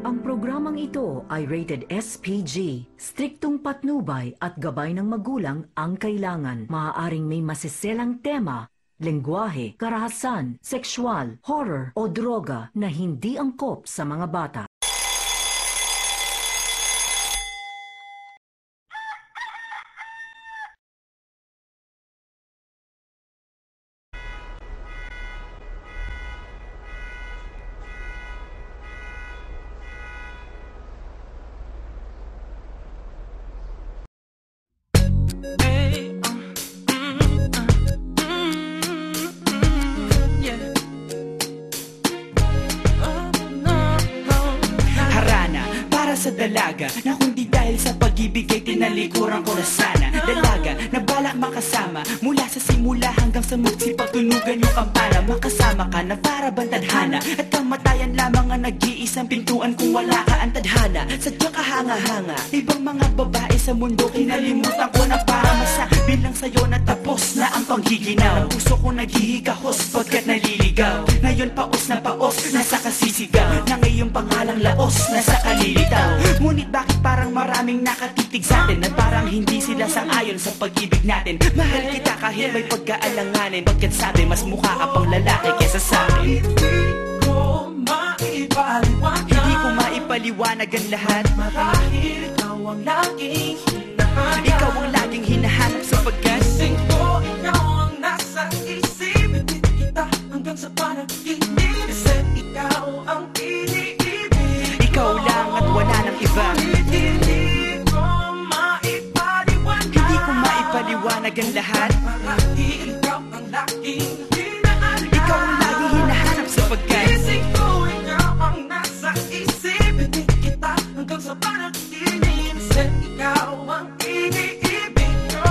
Ang programang ito ay rated SPG. Striktong patnubay at gabay ng magulang ang kailangan. Maaaring may masiselang tema, lengguwahe, karahasan, sexual, horror o droga na hindi angkop sa mga bata. Sa dalaga na kundi dahil sa pag-ibig ay tinalikuran ko na sana. Dalaga na balak makasama mula sa simula hanggang sa magsipagtunugan yung kampana. Makasama ka na para bantadhana at kamatayan lamang ang nag-iisang pintuan kung wala ka ang tadhana. Sadyang kahanga-hanga ibang mga babae sa mundo kinalimutan ko na para masabi lang sa'yo na tapos na ang panggiginaw. Puso ko naghihikahos pagkat naliligaw. Ngayon paos na paos nasa kasisigaw na ngayong pangalang laos nasa kalilitaw. Ngunit bakit parang maraming nakatitig sa atin at parang hindi sila sang-ayon sa pag-ibig natin. Mahal kita kahit may pagkaalanganin. Bakit sabi mas mukha ka pang lalaki kesa sa akin? Hindi ko maipaliwanag ang lahat. Marahil ikaw ang laging hinahanap. Ikaw ang laging hinahanap sapagkat gising ko, ikaw ang nasa isip. Hindi kita hanggang sa panaginip. Kasi ikaw ang iniibig. Ikaw lang at wala nang iba. Hindi ko maipaliwanag. Hindi ko maipaliwanag ang lahat. Marahil ikaw ang laging hinahanap. Ikaw ang laging hinahanap sapagkat gising ko, ikaw ang nasa isip. Hindi kita hanggang sa panaginip. Kasi ikaw ang iniibig ko.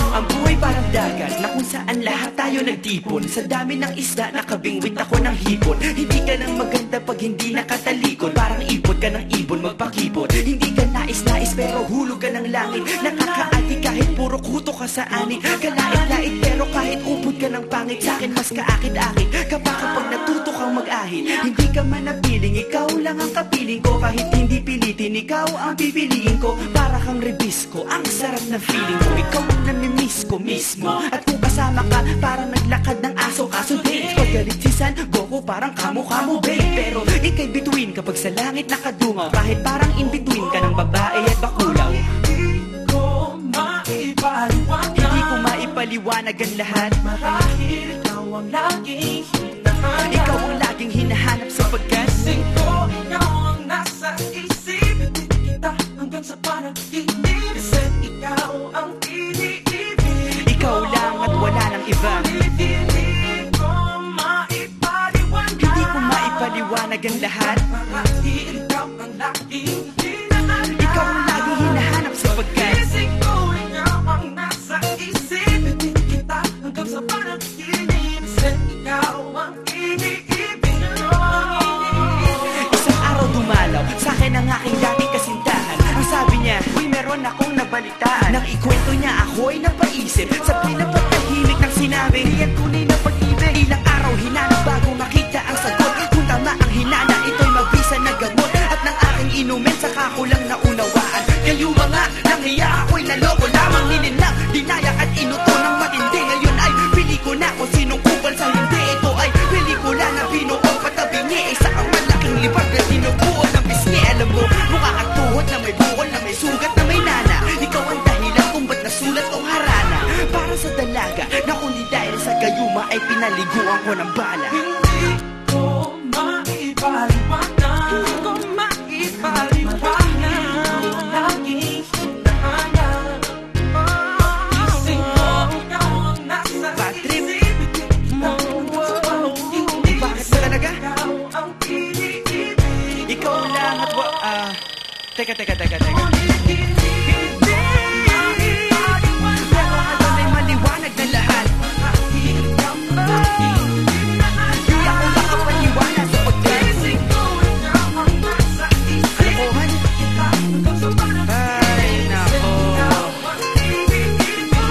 ang buhay parang dagat na kung saan lahat tayo nagtipon. Sa dami ng isda nakabingwit ako ng hipon. Hindi ka nang maganda pag hindi nakatalikod. Parang ipot ka ng ibon magpakipot. Hindi ka nais-nais pero hulog ka ng langit. Nakakaati kahit puro kuto ka sa anit. Kalait-lait pero kahit upod ka ng pangit. Sa'kin mas kaakit-akit kapag natuto kang mag-ahit. Hindi ka man napiling, ikaw lang ang kapiling ko. Kahit hindi pilitin, ikaw ang pipiliin ko. Para kang rebisco, ang sarap na feeling ko. Ikaw ang namimiss ko mismo. At kung kasama ka, parang naglakad ng aso. Kaso date, paggalit si San Goku, parang kamo-kamo babe. Pero ika'y bituin kapag sa langit nakadungaw. Kahit parang in-between ka ng babae at bakulaw. Hindi ko maipaliwanag. Hindi ko maipaliwanag ang lahat. Marahil ikaw ang laging hinahanap. Ikaw ang laging hinahanap sapagkat gising ko, ikaw ang nasa isip. Hindi kita hanggang sa panaginip. Kasi ikaw ang iniibig. ikaw lang at wala nang iba. Hindi ko maipaliwanag. Hindi ko maipaliwanag ang lahat. Marahil ikaw ang laging hinahanap. Ikaw ang laging hinahanap sapagkat gising ko, ikaw ang nasa isip. Hindi kita hanggang sa panaginip. Kasi ikaw ang iniibig ko. isang araw dumalaw sa akin ang aking dating kasintahan. Ang sabi niya, uy meron akong nabalitaan. Nang ikwento niya ako'y napaisip. Sa pinapatahimik ng sinabi, yan tunay na pag-ibig. Ilang araw hinanap bago makita ang sagot. Kung tama ang hinana, ito'y mabisa na gamot. At ng aking inumin, saka ko lang naunawaan. Kayo mga nanghiya ako'y naloko lamang. Nilinlang, dinayak at inuto ng matindi. Ngayon ay pili ko na kung sinong kupal sa hindi. Ito ay pelikula na binuo patabi niya. Isa kang malaking libag na sinubuo ng pisngi. Alam mo, mukha kang tuhod na may bukol na may sugat na may nana. Ikaw ang dahilan kung ba't nasulat o harana. Para sa dalaga na kundi dahil sa gayuma ay pinaliguan ko ng bala. Hindi ko maipaliwanag. Hindi ko maipaliwanag. Ikaw ang laging hinahanap. Gising ko, ikaw ang nasa Bad trip. isip. Kita hanggang sa panaginip. Bakit ba talaga? Ikaw ang iniibig. Ikaw lang at Teka. Pero ngayon ay maliwanag na lahat. Marahil ikaw ang laging hinahanap. Di ako makapaniwala sapagkat Gising ko, ikaw ang nasa isip. kalokohan. Kita hanggang sa panaginip. Ay nako. Ikaw ang iniibig ko.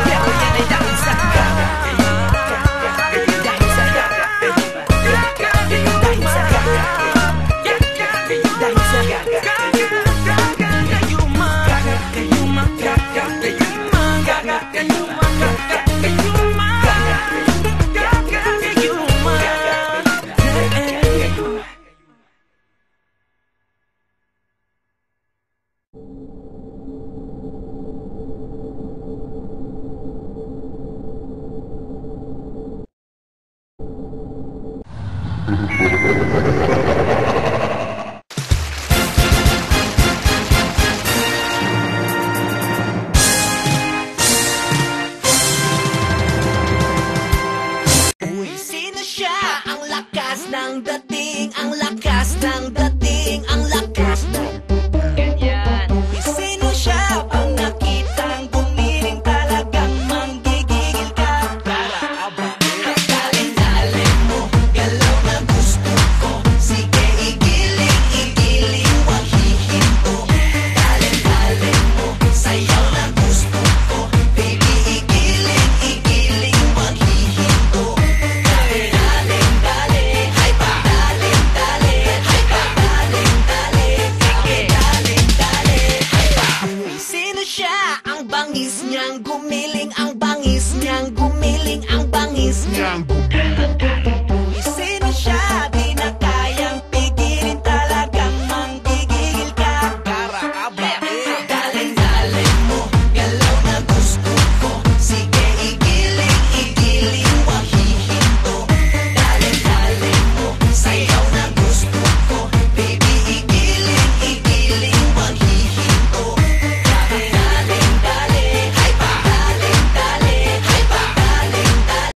Pero yan ay dahil sa gaga. Dahil sa gaga. Dahil sa gaga. Uy, sino siya? Ang lakas ng dating